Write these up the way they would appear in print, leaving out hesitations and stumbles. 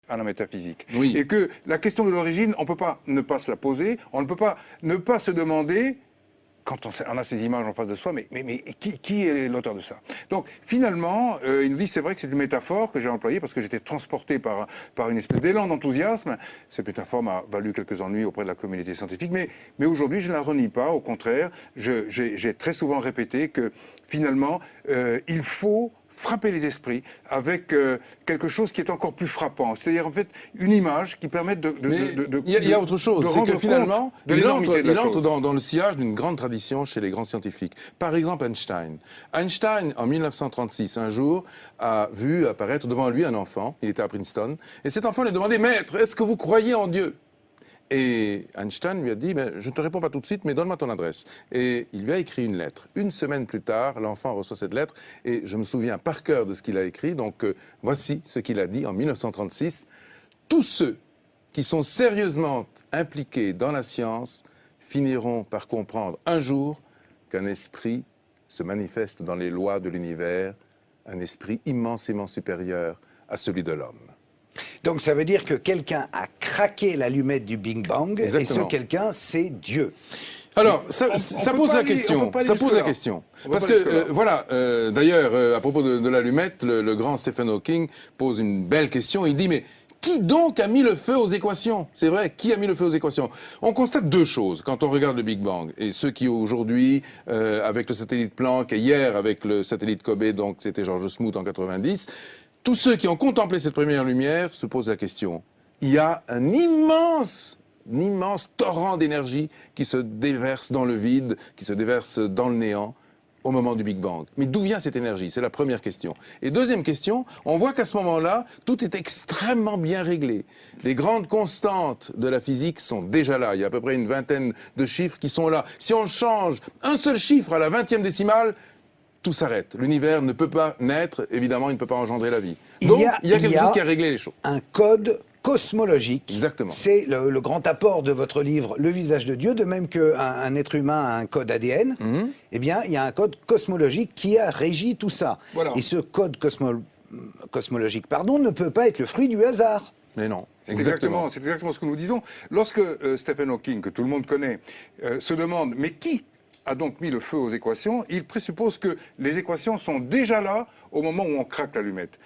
À la métaphysique. Oui. Et que la question de l'origine, on ne peut pas ne pas se la poser, on ne peut pas ne pas se demander, quand on a ces images en face de soi, mais qui est l'auteur de ça? Donc finalement, il nous dit, c'est vrai que c'est une métaphore que j'ai employée parce que j'étais transporté par une espèce d'élan d'enthousiasme. Cette métaphore m'a valu quelques ennuis auprès de la communauté scientifique, mais aujourd'hui je ne la renie pas, au contraire, j'ai très souvent répété que finalement, il faut frapper les esprits avec quelque chose qui est encore plus frappant. C'est-à-dire, en fait, une image qui permette de... Il y a autre chose, c'est que finalement, il entre dans le sillage d'une grande tradition chez les grands scientifiques. Par exemple, Einstein. Einstein, en 1936, un jour, a vu apparaître devant lui un enfant, il était à Princeton, et cet enfant lui a demandé « Maître, est-ce que vous croyez en Dieu ?» Et Einstein lui a dit « Je ne te réponds pas tout de suite, mais donne-moi ton adresse. » Et il lui a écrit une lettre. Une semaine plus tard, l'enfant reçoit cette lettre, et je me souviens par cœur de ce qu'il a écrit. Donc voici ce qu'il a dit en 1936. « Tous ceux qui sont sérieusement impliqués dans la science finiront par comprendre un jour qu'un esprit se manifeste dans les lois de l'univers, un esprit immensément supérieur à celui de l'homme. » Donc ça veut dire que quelqu'un a craqué l'allumette du Big Bang. Exactement. Et ce quelqu'un, c'est Dieu. Alors, ça pose la question. Ça pose la question. Parce que, voilà, d'ailleurs, à propos de l'allumette, le grand Stephen Hawking pose une belle question. Il dit, mais qui donc a mis le feu aux équations? C'est vrai, qui a mis le feu aux équations? On constate deux choses quand on regarde le Big Bang. Et ceux qui aujourd'hui, avec le satellite Planck, et hier avec le satellite Kobe, donc c'était George Smoot en 90, tous ceux qui ont contemplé cette première lumière se posent la question. Il y a un immense torrent d'énergie qui se déverse dans le vide, qui se déverse dans le néant au moment du Big Bang. Mais d'où vient cette énergie? C'est la première question. Et deuxième question, on voit qu'à ce moment-là, tout est extrêmement bien réglé. Les grandes constantes de la physique sont déjà là. Il y a à peu près une vingtaine de chiffres qui sont là. Si on change un seul chiffre à la 20e décimale, tout s'arrête. L'univers ne peut pas naître, évidemment, il ne peut pas engendrer la vie. Donc, il y a quelque chose qui a réglé les choses. Un code cosmologique. Exactement. C'est le grand apport de votre livre, Le visage de Dieu, de même qu'un être humain a un code ADN, eh bien, il y a un code cosmologique qui a régi tout ça. Voilà. Et ce code cosmologique, ne peut pas être le fruit du hasard. Mais non. C'est exactement ce que nous disons. Lorsque Stephen Hawking, que tout le monde connaît, se demande « mais qui ?» a donc mis le feu aux équations, il présuppose que les équations sont déjà là au moment où on craque l'allumette.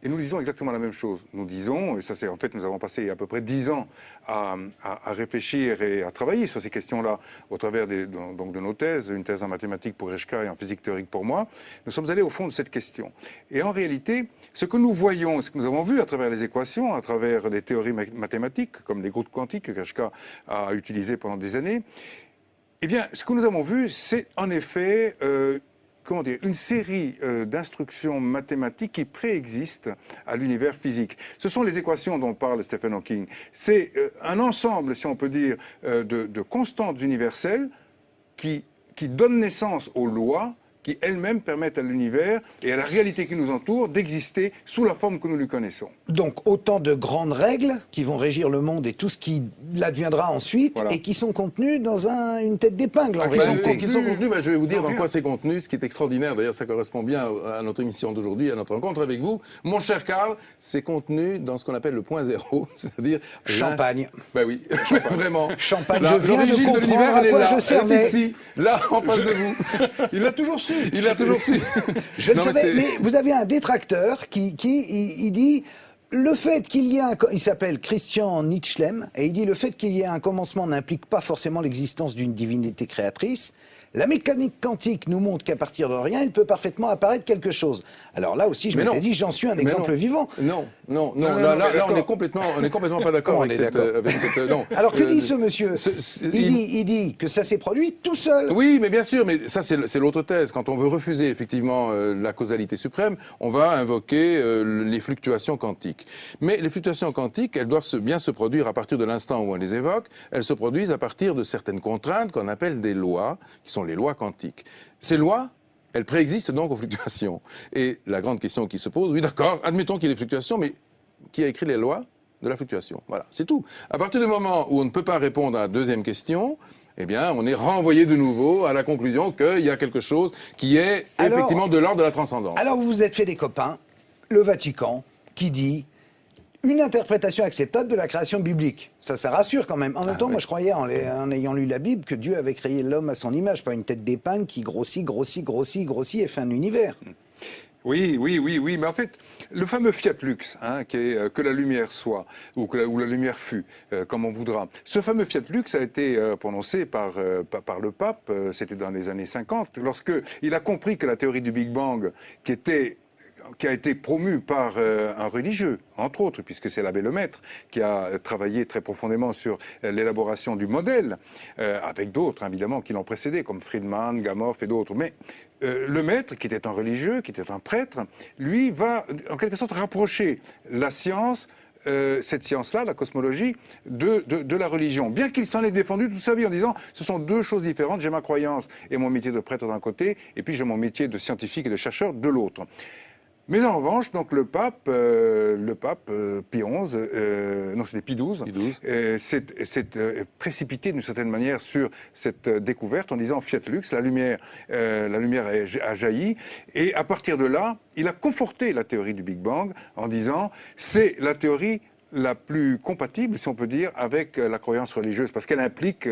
Et nous disons exactement la même chose. Nous disons, et ça c'est en fait, nous avons passé à peu près 10 ans à réfléchir et à travailler sur ces questions-là au travers de nos thèses, une thèse en mathématiques pour Eshka et en physique théorique pour moi. Nous sommes allés au fond de cette question. Et en réalité, ce que nous voyons, ce que nous avons vu à travers les équations, à travers des théories mathématiques, comme les groupes quantiques que Eshka a utilisées pendant des années, eh bien, ce que nous avons vu, c'est en effet une série d'instructions mathématiques qui préexistent à l'univers physique. Ce sont les équations dont parle Stephen Hawking. C'est un ensemble, si on peut dire, de constantes universelles qui donnent naissance aux lois qui elles-mêmes permettent à l'univers et à la réalité qui nous entoure d'exister sous la forme que nous lui connaissons. Donc autant de grandes règles qui vont régir le monde et tout ce qui l'adviendra ensuite, et qui sont contenues dans une tête d'épingle en réalité. Qui sont contenues, je vais vous dire dans quoi c'est contenu, ce qui est extraordinaire, d'ailleurs ça correspond bien à notre émission d'aujourd'hui, à notre rencontre avec vous. Mon cher Karl, c'est contenu dans ce qu'on appelle le point zéro, c'est-à-dire... Champagne. Ben oui, vraiment. Champagne, je viens de comprendre à quoi je servais. Ici, là, en face de vous. Il l'a toujours su. Il l'a toujours su. Je le savais, mais vous avez un détracteur qui dit le fait qu'il y ait il s'appelle Christian Nietschlem, et il dit le fait qu'il y ait un commencement n'implique pas forcément l'existence d'une divinité créatrice. La mécanique quantique nous montre qu'à partir de rien, il peut parfaitement apparaître quelque chose. Alors là aussi, je m'étais dit, j'en suis un exemple vivant. Non. Non, là, on est complètement pas d'accord avec cette, non. Alors que dit ce monsieur? Il dit que ça s'est produit tout seul. Oui, mais bien sûr, mais ça c'est l'autre thèse. Quand on veut refuser effectivement la causalité suprême, on va invoquer les fluctuations quantiques. Mais les fluctuations quantiques, elles doivent bien se produire à partir de l'instant où on les évoque. Elles se produisent à partir de certaines contraintes qu'on appelle des lois, qui sont les lois quantiques. Ces lois, elles préexistent donc aux fluctuations. Et la grande question qui se pose, oui d'accord, admettons qu'il y ait des fluctuations, mais qui a écrit les lois de la fluctuation? Voilà, c'est tout. À partir du moment où on ne peut pas répondre à la deuxième question, eh bien, on est renvoyé de nouveau à la conclusion qu'il y a quelque chose qui est effectivement de l'ordre de la transcendance. Alors vous vous êtes fait des copains, le Vatican, qui dit une interprétation acceptable de la création biblique. Ça rassure quand même. En même temps, moi je croyais, en ayant lu la Bible, que Dieu avait créé l'homme à son image, pas une tête d'épingle qui grossit et fait un univers. Oui, mais en fait, le fameux Fiat Lux, qui est que la lumière soit, ou la lumière fut, comme on voudra. Ce fameux Fiat Lux a été prononcé par le pape, c'était dans les années 50, lorsque il a compris que la théorie du Big Bang, qui a été promu par un religieux, entre autres, puisque c'est l'abbé Lemaître qui a travaillé très profondément sur l'élaboration du modèle, avec d'autres, évidemment, qui l'ont précédé, comme Friedman, Gamow et d'autres. Mais Lemaître, qui était un religieux, qui était un prêtre, lui va, en quelque sorte, rapprocher la science, cette science-là, la cosmologie, de la religion. Bien qu'il s'en ait défendu toute sa vie en disant ce sont deux choses différentes, j'ai ma croyance et mon métier de prêtre d'un côté, et puis j'ai mon métier de scientifique et de chercheur de l'autre. Mais en revanche, donc le pape Pie XI, non c'était Pie XII, s'est précipité d'une certaine manière sur cette découverte en disant Fiat Lux, la lumière a jailli, et à partir de là, il a conforté la théorie du Big Bang en disant c'est la théorie la plus compatible, si on peut dire, avec la croyance religieuse, parce qu'elle implique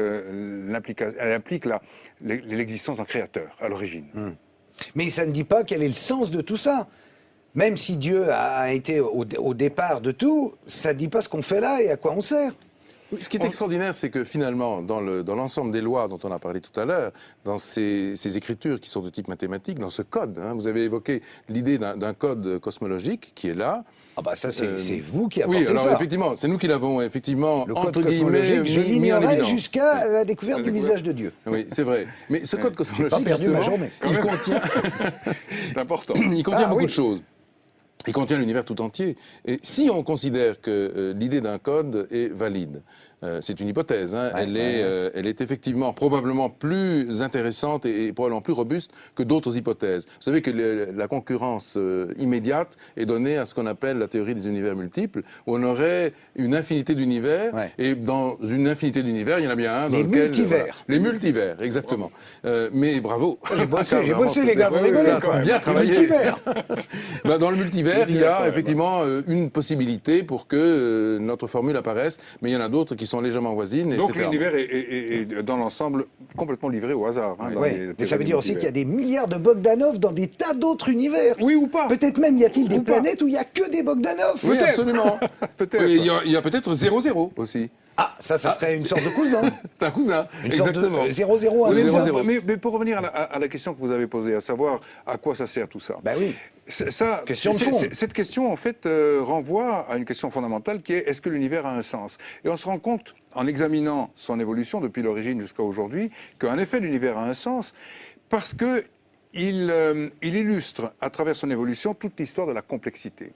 l'existence d'un créateur à l'origine. Mais ça ne dit pas quel est le sens de tout ça. Même si Dieu a été au départ de tout, ça ne dit pas ce qu'on fait là et à quoi on sert. Ce qui est extraordinaire, c'est que finalement, dans l'ensemble des lois dont on a parlé tout à l'heure, dans ces écritures qui sont de type mathématique, dans ce code, vous avez évoqué l'idée d'un code cosmologique qui est là. Ah bah ça, c'est vous qui apportez ça. Oui, alors effectivement, c'est nous qui l'avons effectivement, le code entre guillemets, je l'ignorais jusqu'à la découverte du visage de Dieu. Oui, c'est vrai. Mais ce code cosmologique, j'ai pas perdu ma journée. Il contient... c'est important. Il contient beaucoup de choses. Il contient l'univers tout entier. Et si on considère que l'idée d'un code est valide, c'est une hypothèse, elle est effectivement probablement plus intéressante et probablement plus robuste que d'autres hypothèses. Vous savez que la concurrence immédiate est donnée à ce qu'on appelle la théorie des univers multiples, où on aurait une infinité d'univers, et dans une infinité d'univers, il y en a bien un dans lequel... Les multivers. Les multivers, exactement. Mais bravo. J'ai bossé les gars, vous rigolez quoi. Bien travaillé. Dans le multivers, il y a d'accord, effectivement une possibilité pour que notre formule apparaisse, mais il y en a d'autres qui sont légèrement voisines, donc etc. l'univers est dans l'ensemble complètement livré au hasard. Mais ça veut dire aussi qu'il y a des milliards de Bogdanov dans des tas d'autres univers. Oui ou pas. Peut-être même y a-t-il des planètes où il n'y a que des Bogdanov. Oui, absolument. Peut-être. Il y a peut-être 0-0 aussi. Ah, ça serait une sorte de cousin. C'est un cousin, une exactement. Sorte de 0-0-1. Mais pour revenir à la question que vous avez posée, à savoir à quoi ça sert tout ça. Ben oui. Question de fond. Cette question, en fait, renvoie à une question fondamentale qui est est-ce que l'univers a un sens? Et on se rend compte, en examinant son évolution depuis l'origine jusqu'à aujourd'hui, qu'en effet, l'univers a un sens parce que il illustre à travers son évolution toute l'histoire de la complexité.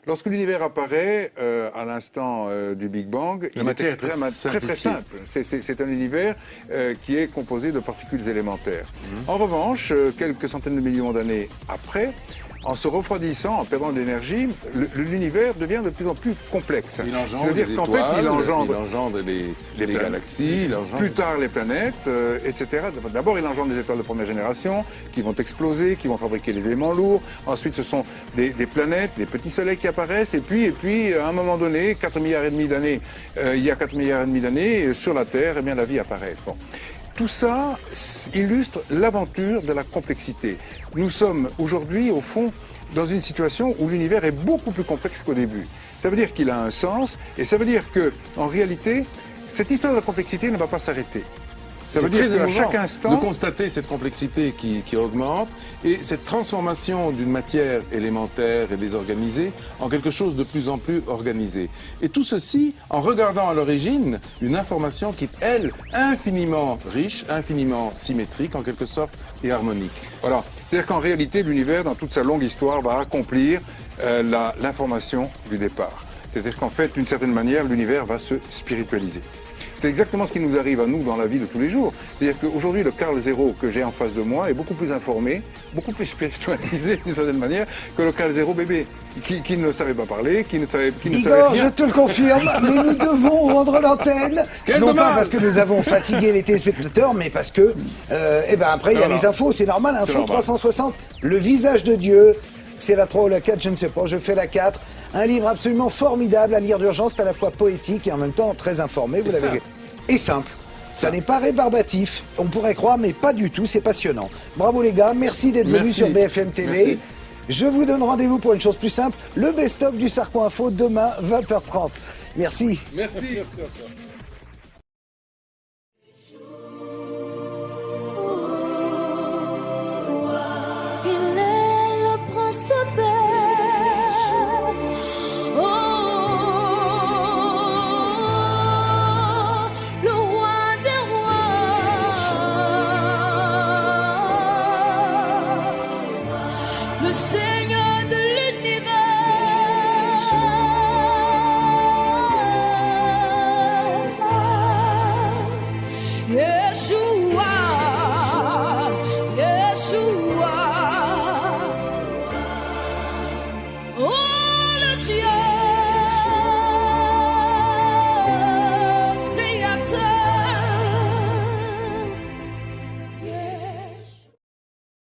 Lorsque l'univers apparaît à l'instant du Big Bang, il est très simple. C'est un univers qui est composé de particules élémentaires. En revanche, quelques centaines de millions d'années après, en se refroidissant, en perdant de l'énergie, l'univers devient de plus en plus complexe. Il engendre des étoiles, il engendre les galaxies, plus tard les planètes, etc. D'abord, il engendre des étoiles de première génération qui vont exploser, qui vont fabriquer des éléments lourds. Ensuite, ce sont des planètes, des petits soleils qui apparaissent. Et puis à un moment donné, 4,5 milliards d'années, il y a 4,5 milliards d'années, sur la Terre, eh bien, la vie apparaît. Bon. Tout ça illustre l'aventure de la complexité. Nous sommes aujourd'hui, au fond, dans une situation où l'univers est beaucoup plus complexe qu'au début. Ça veut dire qu'il a un sens, et ça veut dire que, en réalité, cette histoire de la complexité ne va pas s'arrêter. Ça veut dire qu'à chaque instant... de constater cette complexité qui augmente et cette transformation d'une matière élémentaire et désorganisée en quelque chose de plus en plus organisé. Et tout ceci en regardant à l'origine une information qui est, elle, infiniment riche, infiniment symétrique, en quelque sorte, et harmonique. Voilà. C'est-à-dire qu'en réalité, l'univers, dans toute sa longue histoire, va accomplir l'information du départ. C'est-à-dire qu'en fait, d'une certaine manière, l'univers va se spiritualiser. C'est exactement ce qui nous arrive à nous dans la vie de tous les jours. C'est-à-dire qu'aujourd'hui, le Carl Zero que j'ai en face de moi est beaucoup plus informé, beaucoup plus spiritualisé d'une certaine manière que le Carl Zero bébé, qui ne savait pas parler, qui ne savait Igor, rien. je te le confirme, mais nous devons rendre l'antenne. Non pas parce que nous avons fatigué les téléspectateurs, mais parce que, après, il y a les infos, c'est normal, Info 360, le visage de Dieu, c'est la 3 ou la 4, je ne sais pas, je fais la 4. Un livre absolument formidable à lire d'urgence, c'est à la fois poétique et en même temps très informé. Vous l'avez vu. Et simple. Ça n'est pas rébarbatif, on pourrait croire, mais pas du tout, c'est passionnant. Bravo les gars, merci d'être venus sur BFM TV. Merci. Je vous donne rendez-vous pour une chose plus simple, le best-of du Sarko Info demain 20h30. Merci. Merci.